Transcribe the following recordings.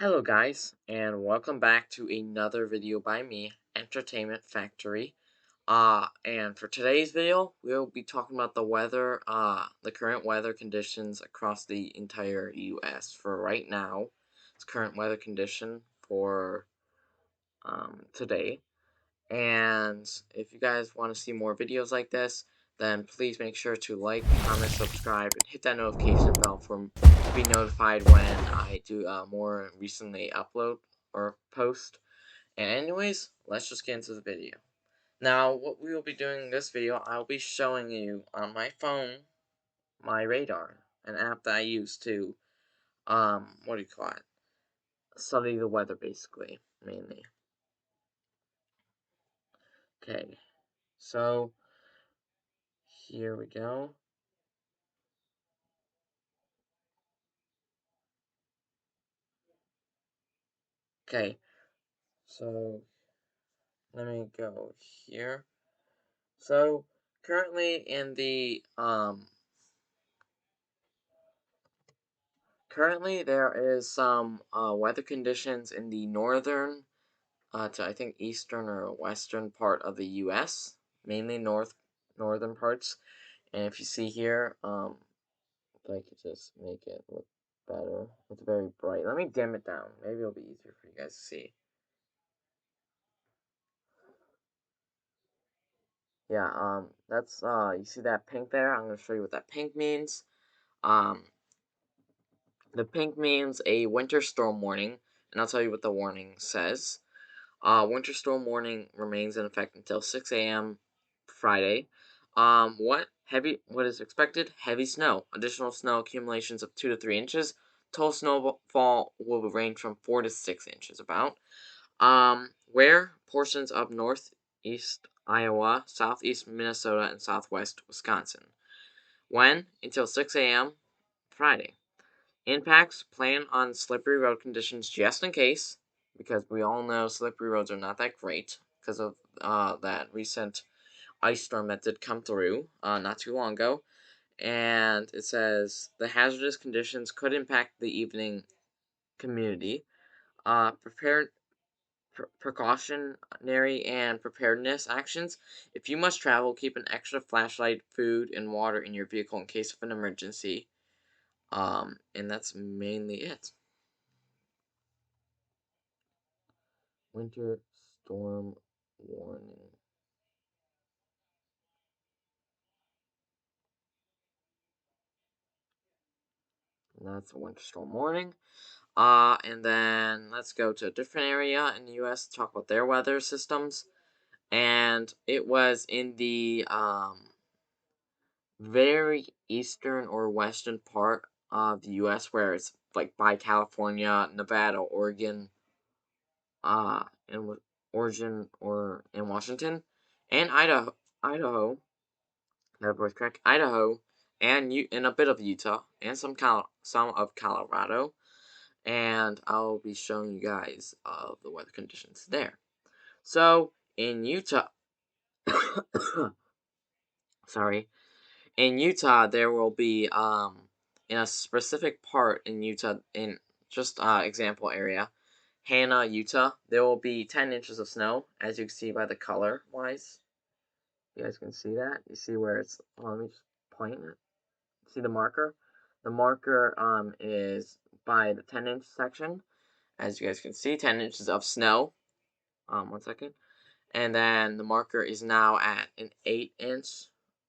Hello guys, and welcome back to another video by me, Entertainment Factory. And for today's video, we'll be talking about the weather, the current weather conditions across the entire US for right now. It's current weather condition for, today. And if you guys want to see more videos like this, then please make sure to like, comment, subscribe, and hit that notification bell to be notified when I do more recently upload or post. And anyways, let's just get into the video. Now, what we will be doing in this video, I'll be showing you on my phone, my radar, an app that I use to, what do you call it? Study the weather, basically, mainly. Okay, so here we go. Okay, so let me go here. So currently in the currently there is some weather conditions in the northern to I think eastern or western part of the US, mainly northern parts. And if you see here, if I could just make it look better. It's very bright. Let me dim it down. Maybe it'll be easier for you guys to see. Yeah, that's you see that pink there? I'm gonna show you what that pink means. Um, the pink means a winter storm warning, and I'll tell you what the warning says. Winter storm warning remains in effect until 6 a.m. Friday. What is expected? Heavy snow. Additional snow accumulations of 2 to 3 inches. Total snowfall will range from 4 to 6 inches about. Where portions of northeast Iowa, southeast Minnesota, and southwest Wisconsin. When? Until 6 a.m. Friday. Impacts: plan on slippery road conditions just in case, because we all know slippery roads are not that great because of that recent ice storm that did come through not too long ago. And it says the hazardous conditions could impact the evening community. Precautionary and preparedness actions. If you must travel, keep an extra flashlight, food, and water in your vehicle in case of an emergency. And that's mainly it. Winter storm warning. And that's a winter storm warning. And then let's go to a different area in the U.S. to talk about their weather systems. And it was in the very eastern or western part of the U.S. where it's like by California, Nevada, Oregon, in Oregon or in Washington, and Idaho. That was correct. Idaho, and a bit of Utah, and some of Colorado, and I'll be showing you guys the weather conditions there. So in Utah, sorry, in Utah there will be in a specific part in Utah in just example area, Hannah, Utah, there will be 10 inches of snow, as you can see by the color wise. You guys can see that. You see where it's. Let me just point it. See the marker? The marker is by the 10-inch section. As you guys can see, 10 inches of snow. 1 second. And then the marker is now at an 8-inch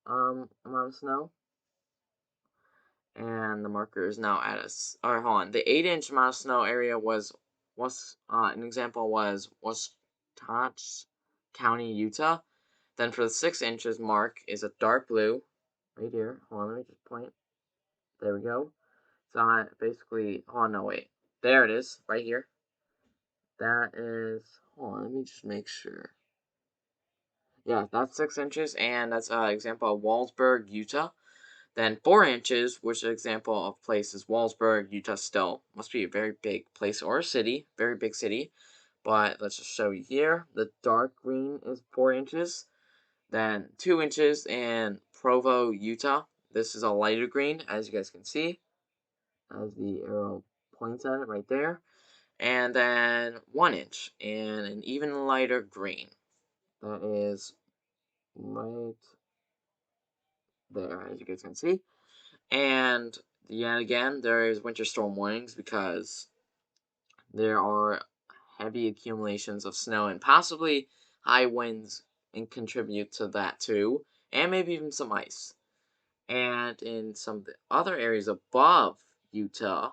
amount of snow. And the marker is now at hold on. The 8-inch amount of snow area was an example was Wasatch County, Utah. Then for the 6 inches mark is a dark blue right here. Hold on, let me just point. There we go. So basically, oh no, wait. There it is, right here. That is, hold on, let me just make sure. Yeah, that's 6 inches, and that's an example of Waldsburg, Utah. Then 4 inches, which is an example of place is Waldsburg, Utah still. Must be a very big place or city, very big city. But let's just show you here. The dark green is 4 inches. Then 2 inches in Provo, Utah. This is a lighter green, as you guys can see, as the arrow points at it right there. and then 1 inch in an even lighter green. That is right there, as you guys can see. And yet again, there is winter storm warnings because there are heavy accumulations of snow and possibly high winds and contribute to that too, and maybe even some ice. And in some of the other areas above Utah,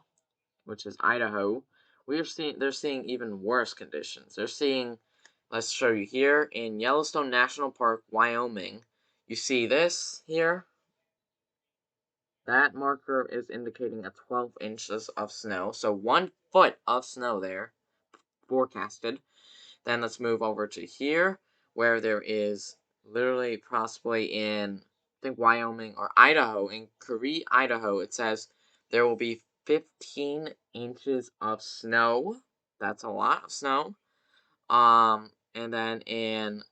which is Idaho, they're seeing even worse conditions. They're seeing, let's show you here in Yellowstone National Park, Wyoming. You see this here? That marker is indicating a 12 inches of snow, so 1 foot of snow there forecasted. Then let's move over to here, where there is literally possibly in, I think, Wyoming or Idaho. In Currie, Idaho, it says there will be 15 inches of snow. That's a lot of snow. And then in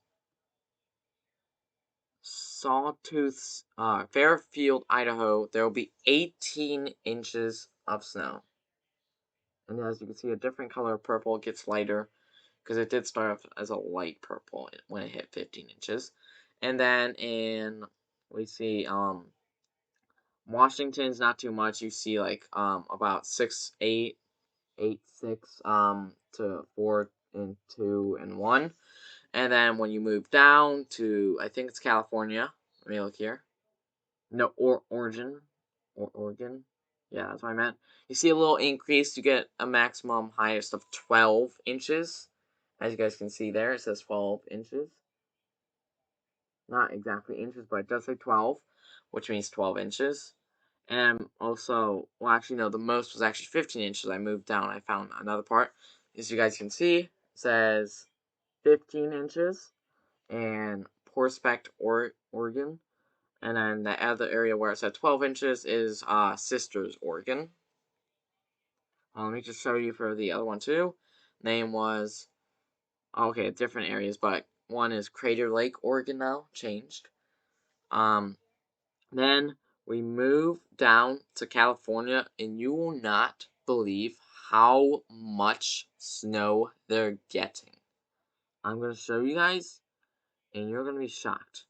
Sawtooth, Fairfield, Idaho, there will be 18 inches of snow. And as you can see, a different color of purple gets lighter, because it did start off as a light purple when it hit 15 inches. And then we see, Washington's not too much. You see, like, about 6, 8, 8, 6, to 4, and 2, and 1. And then when you move down to, I think it's California. Let me look here. No, Oregon. Oregon. Yeah, that's what I meant. You see a little increase. You get a maximum highest of 12 inches. As you guys can see there, it says 12 inches. Not exactly inches, but it does say 12, which means 12 inches. And also, well, actually, no, the most was actually 15 inches. I moved down. I found another part. As you guys can see, it says 15 inches in Prospect, Oregon. And then the other area where it said 12 inches is Sisters, Oregon. Let me just show you for the other one too. Name was, okay, different areas, but one is Crater Lake, Oregon now, changed. Then we move down to California, and you will not believe how much snow they're getting. I'm going to show you guys, and you're going to be shocked.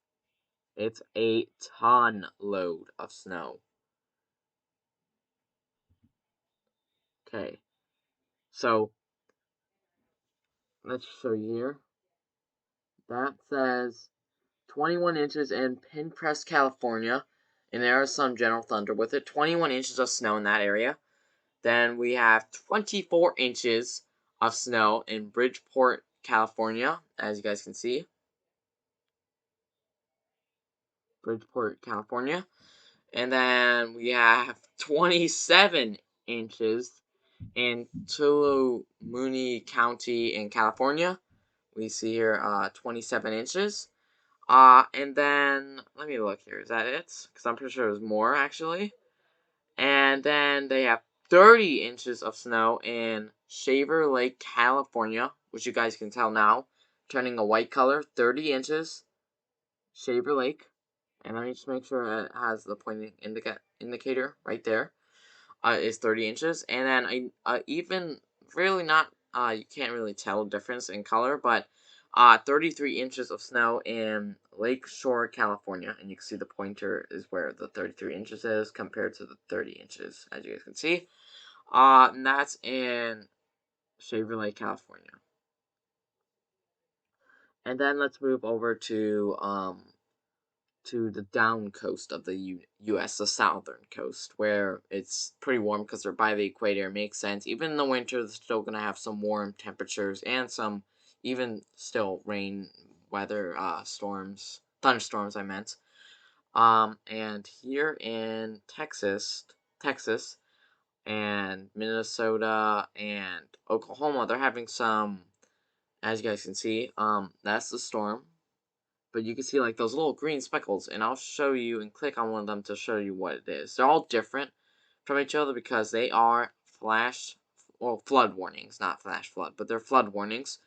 It's a ton load of snow. Okay, so let's show you here. That says 21 inches in Pinecrest, California, and there is some general thunder with it. 21 inches of snow in that area. Then we have 24 inches of snow in Bridgeport, California, as you guys can see. Bridgeport, California. And then we have 27 inches in Tuolumne County in California. We see here 27 inches. And then, let me look here. Is that it? Because I'm pretty sure there's more, actually. And then they have 30 inches of snow in Shaver Lake, California, which you guys can tell now, turning a white color. 30 inches, Shaver Lake. And let me just make sure it has the pointing indicator right there. Is 30 inches. And then even really not, you can't really tell the difference in color, but 33 inches of snow in Lake Shore, California. And you can see the pointer is where the 33 inches is compared to the 30 inches, as you guys can see. And that's in Shaver Lake, California. And then let's move over to the down coast of the U.S., the southern coast, where it's pretty warm because they're by the equator. It makes sense. Even in the winter, they're still going to have some warm temperatures and some even still rain, weather, storms, thunderstorms, I meant. And here in Texas, and Minnesota and Oklahoma, they're having some, as you guys can see, that's the storm. But you can see like those little green speckles, and I'll show you and click on one of them to show you what it is. They're all different from each other because they are flood warnings, not flash flood, but they're flood warnings,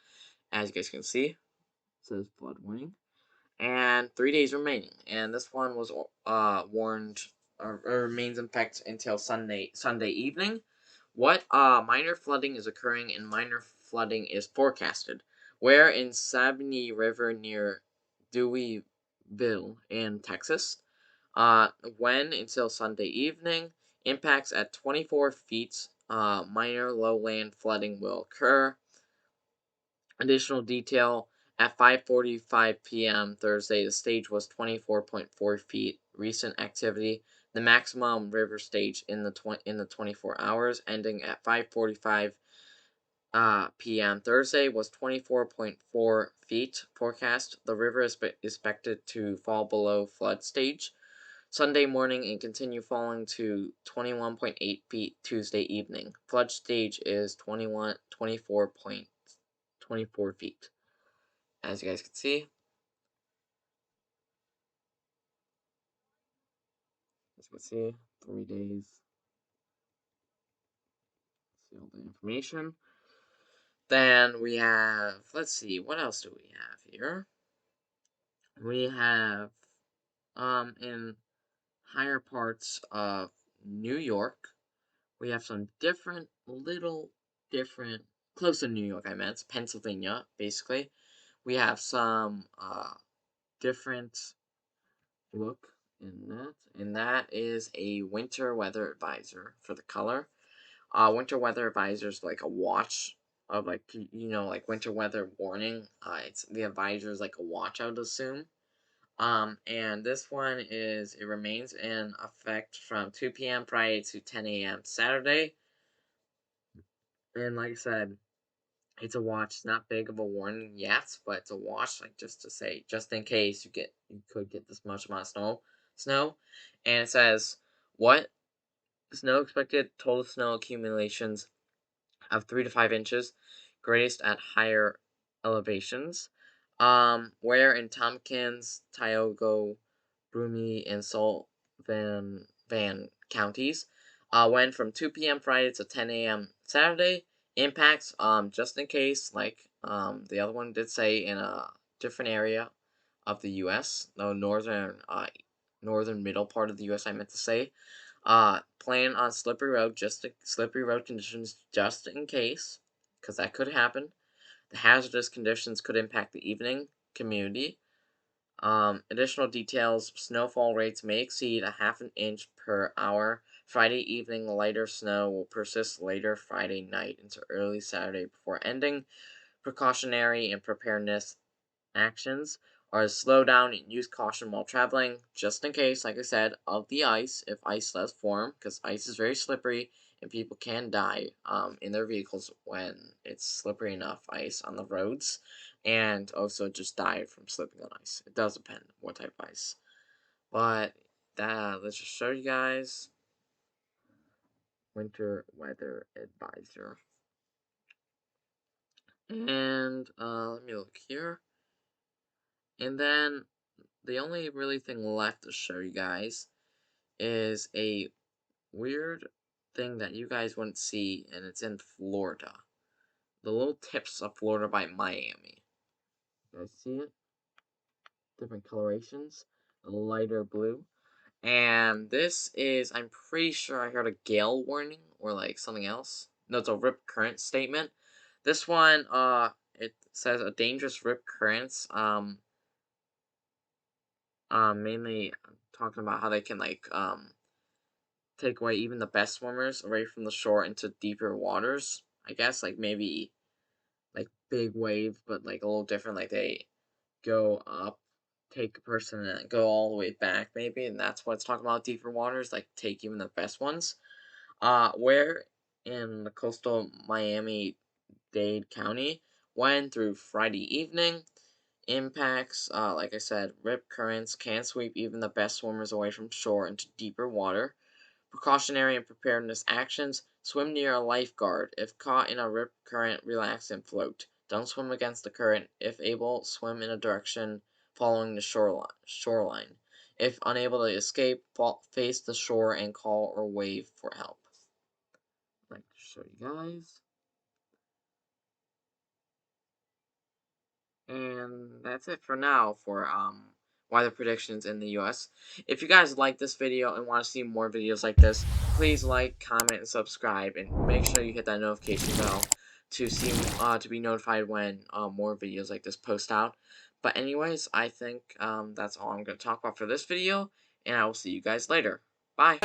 as you guys can see. It says flood warning. And 3 days remaining. And this one was warned, or remains in effect until Sunday evening, What minor flooding is occurring and minor flooding is forecasted? Where in Sabine River near Deweyville in Texas? When until Sunday evening. Impacts at 24 feet. Minor lowland flooding will occur. Additional detail, at 5:45 p.m. Thursday, the stage was 24.4 feet. Recent activity, the maximum river stage in the 24 hours ending at 5:45 p.m. Thursday was 24.4 feet. Forecast, the river is expected to fall below flood stage Sunday morning and continue falling to 21.8 feet Tuesday evening. Flood stage is 24.24 feet. As you guys can see, as you can see, 3 days. See all the information. Then we have, let's see, what else do we have here? We have, in higher parts of New York, we have some different, close to New York, I meant, Pennsylvania, basically. We have some, different look and that is a winter weather advisor for the color. Winter weather advisor is like a watch of like like winter weather warning. It's the advisor is like a watch, I would assume. And this one is it remains in effect from 2 p.m. Friday to 10 a.m. Saturday. And like I said, it's a watch. It's not big of a warning yet, but it's a watch, like just to say, just in case you could get this much amount of snow. And it says what snow expected total snow accumulations of 3 to 5 inches, greatest at higher elevations. Where in Tompkins, Tioga, Broomy, and Van counties. When from 2 p.m. Friday to 10 a.m. Saturday. Impacts, just in case, like the other one did say, in a different area of the U.S., the northern middle part of the U.S. I meant to say. Plan on slippery road conditions just in case, because that could happen. The hazardous conditions could impact the evening community. Additional details: snowfall rates may exceed a half an inch per hour. Friday evening, lighter snow will persist later Friday night into early Saturday before ending. Precautionary and preparedness actions are to slow down and use caution while traveling, just in case, like I said, of the ice, if ice does form, because ice is very slippery and people can die in their vehicles when it's slippery enough ice on the roads, and also just die from slipping on ice. It does depend what type of ice. But let's just show you guys winter weather advisor. And let me look here. And then the only really thing left to show you guys is a weird thing that you guys wouldn't see, and it's in Florida. The little tips of Florida by Miami. You guys see it? Different colorations. A lighter blue. And this is, I'm pretty sure I heard a gale warning or like something else. No, it's a rip current statement. This one, it says a dangerous rip currents. Mainly talking about how they can like take away even the best swimmers away from the shore into deeper waters. I guess like maybe like big waves, but like a little different. Like they go up, take a person, and go all the way back, maybe, and that's what it's talking about. Deeper waters, like take even the best ones. Where in the coastal Miami-Dade County, when through Friday evening. Impacts, like I said, rip currents can sweep even the best swimmers away from shore into deeper water. Precautionary and preparedness actions: swim near a lifeguard. If caught in a rip current, relax and float. Don't swim against the current. If able, swim in a direction following the shoreline. If unable to escape, face the shore and call or wave for help. I'd like to show you guys. And that's it for now for weather predictions in the US. If you guys like this video and want to see more videos like this, please like, comment, and subscribe, and make sure you hit that notification bell to see to be notified when more videos like this post out. But anyways, I think that's all I'm going to talk about for this video, and I will see you guys later. Bye!